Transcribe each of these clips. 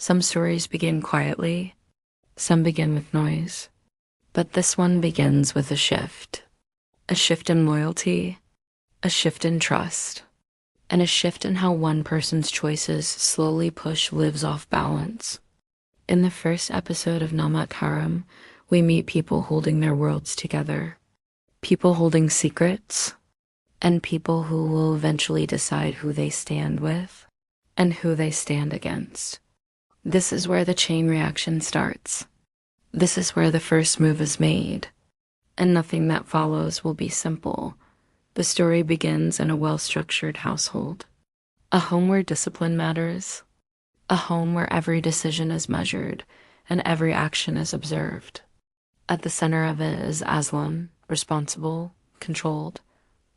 Some stories begin quietly, some begin with noise, but this one begins with a shift in loyalty, a shift in trust, and a shift in how one person's choices slowly push lives off balance. In the first episode of Namak Haram, we meet people holding their worlds together, people holding secrets, and people who will eventually decide who they stand with and who they stand against. This is where the chain reaction starts. This is where the first move is made, and nothing that follows will be simple. The story begins in a well-structured household, a home where discipline matters, a home where every decision is measured and every action is observed. At the center of it is Aslan, responsible, controlled,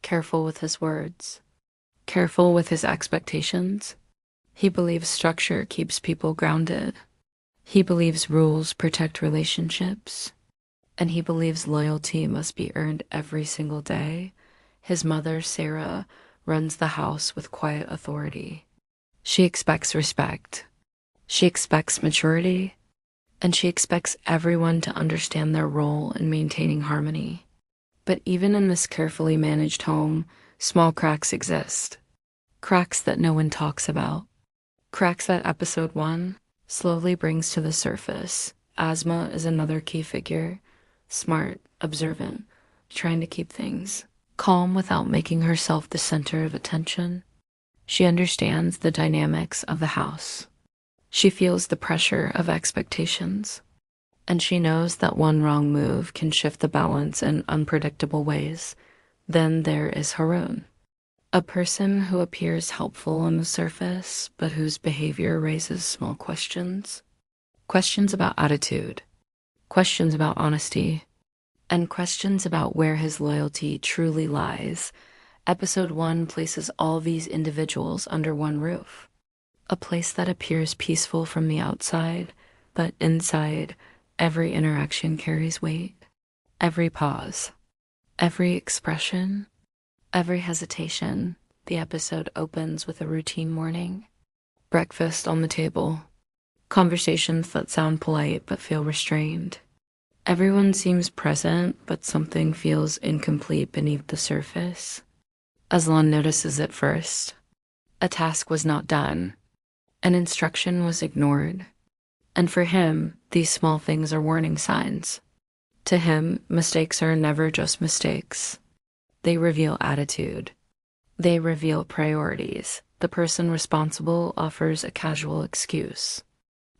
careful with his words, careful with his expectations. He believes structure keeps people grounded. He believes rules protect relationships. And he believes loyalty must be earned every single day. His mother, Sarah, runs the house with quiet authority. She expects respect. She expects maturity. And she expects everyone to understand their role in maintaining harmony. But even in this carefully managed home, small cracks exist. Cracks that no one talks about. Cracks that episode 1 slowly brings to the surface. Asma is another key figure, smart, observant, trying to keep things calm without making herself the center of attention. She understands the dynamics of the house. She feels the pressure of expectations. And she knows that one wrong move can shift the balance in unpredictable ways. Then there is Harun, a person who appears helpful on the surface, but whose behavior raises small questions. Questions about attitude, questions about honesty, and questions about where his loyalty truly lies. Episode 1 places all these individuals under one roof, a place that appears peaceful from the outside, but inside, every interaction carries weight. Every pause, every expression, every hesitation. The episode opens with a routine morning. Breakfast on the table. Conversations that sound polite but feel restrained. Everyone seems present, but something feels incomplete beneath the surface. Aslan notices it first. A task was not done. An instruction was ignored. And for him, these small things are warning signs. To him, mistakes are never just mistakes. They reveal attitude. They reveal priorities. The person responsible offers a casual excuse.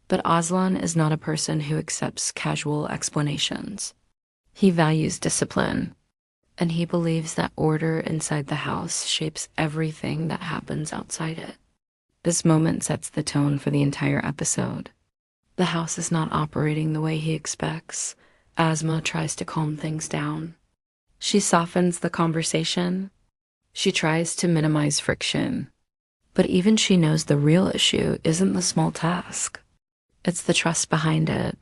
But Aslan is not a person who accepts casual explanations. He values discipline, and he believes that order inside the house shapes everything that happens outside it. This moment sets the tone for the entire episode. The house is not operating the way he expects. Asma tries to calm things down. She softens the conversation. She tries to minimize friction. But even she knows the real issue isn't the small task. It's the trust behind it.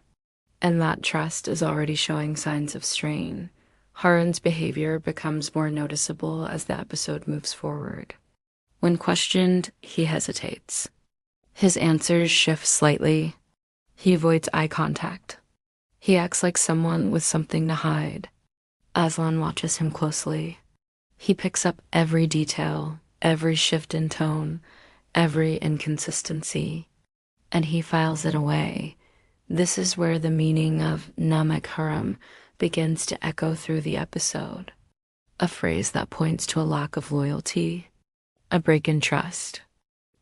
And that trust is already showing signs of strain. Harun's behavior becomes more noticeable as the episode moves forward. When questioned, he hesitates. His answers shift slightly. He avoids eye contact. He acts like someone with something to hide. Aslan watches him closely. He picks up every detail, every shift in tone, every inconsistency, and he files it away. This is where the meaning of Namak Haram begins to echo through the episode. A phrase that points to a lack of loyalty, a break in trust,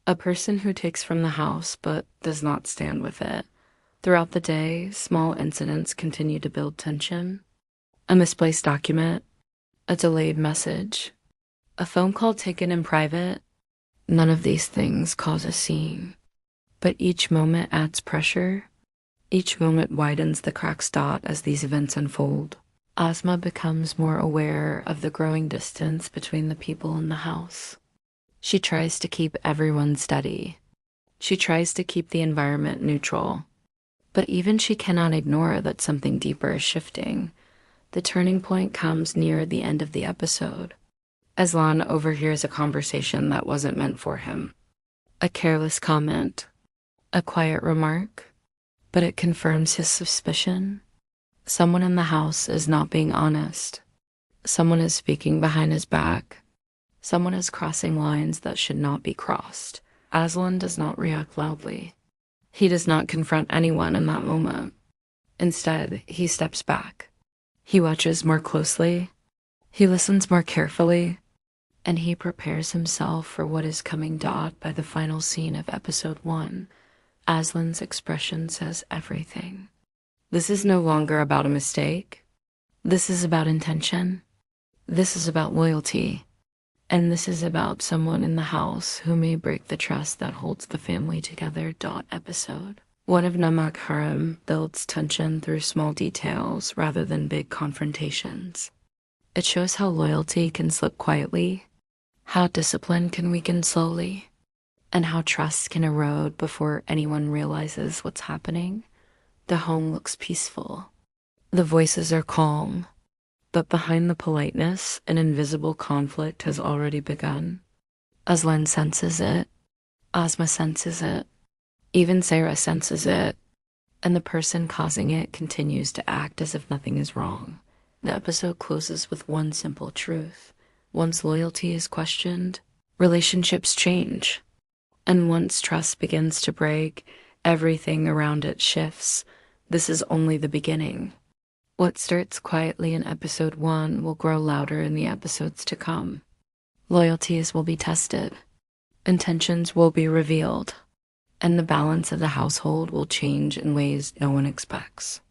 a person who takes from the house but does not stand with it. Throughout the day, small incidents continue to build tension. A misplaced document, a delayed message, a phone call taken in private. None of these things cause a scene, but each moment adds pressure. Each moment widens the cracked dot as these events unfold. Asma becomes more aware of the growing distance between the people in the house. She tries to keep everyone steady. She tries to keep the environment neutral. But even she cannot ignore that something deeper is shifting. The turning point comes near the end of the episode. Aslan overhears a conversation that wasn't meant for him. A careless comment. A quiet remark, but it confirms his suspicion. Someone in the house is not being honest. Someone is speaking behind his back. Someone is crossing lines that should not be crossed. Aslan does not react loudly. He does not confront anyone in that moment. Instead, he steps back. He watches more closely. He listens more carefully. And he prepares himself for what is coming dot by the final scene of episode 1. Aslan's expression says everything. This is no longer about a mistake. This is about intention. This is about loyalty. And this is about someone in the house who may break the trust that holds the family together. Episode 1 of Namak Haram builds tension through small details rather than big confrontations. It shows how loyalty can slip quietly, how discipline can weaken slowly, and how trust can erode before anyone realizes what's happening. The home looks peaceful. The voices are calm. But behind the politeness, an invisible conflict has already begun. Aslan senses it. Asma senses it. Even Sarah senses it. And the person causing it continues to act as if nothing is wrong. The episode closes with one simple truth. Once loyalty is questioned, relationships change. And once trust begins to break, everything around it shifts. This is only the beginning. What starts quietly in episode 1 will grow louder in the episodes to come. Loyalties will be tested. Intentions will be revealed. And the balance of the household will change in ways no one expects.